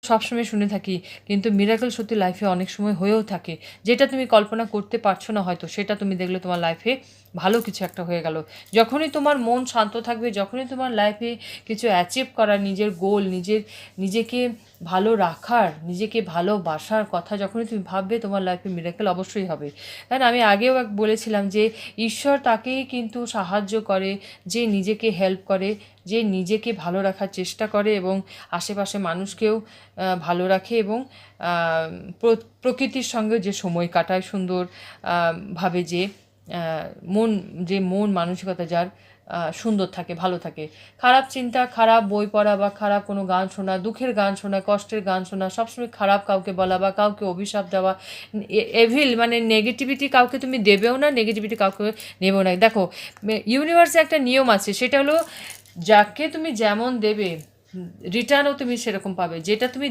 সবসময় শুনে থাকি, কিন্তু মিরাকেল সত্যি লাইফে অনেক সময় হয়েও থাকে। যেটা তুমি কল্পনা করতে পারছো না হয়তো, সেটা তুমি দেখলে তোমার লাইফে ভালো কিছু একটা হয়ে গেল। যখনই তোমার মন শান্ত থাকবে, যখনই তোমার লাইফে কিছু অ্যাচিভ করার, নিজের গোল, নিজেকে ভালো রাখার, নিজেকে ভালোবাসার কথা যখনই তুমি ভাববে, তোমার লাইফে মিরাকেল অবশ্যই হবে। কারণ আমি আগেও বলেছিলাম যে ঈশ্বর তাকেই কিন্তু সাহায্য করে যে নিজেকে হেল্প করে, যে নিজেকে ভালো রাখার চেষ্টা করে এবং আশেপাশে মানুষকেও ভালো রাখে, এবং প্রকৃতির সঙ্গে যে সময় কাটায় সুন্দর ভাবে, যে মন মানসিকতা যার সুন্দর থাকে, ভালো থাকে। খারাপ চিন্তা, খারাপ বই পড়া বা খারাপ কোনো গান শোনা, দুঃখের গান শোনা, কষ্টের গান শোনা, সবসময় খারাপ কাউকে বলা বা কাউকে অভিশাপ দেওয়া, এভিল মানে নেগেটিভিটি কাউকে তুমি দেবেও না, নেগেটিভিটি কাউকে নেবেও না। দেখো, ইউনিভার্সে একটা নিয়ম আছে, সেটা হলো যাকে তুমি যেমন দেবে রিটার্নও তুমি সেরকম পাবে। যেটা তুমি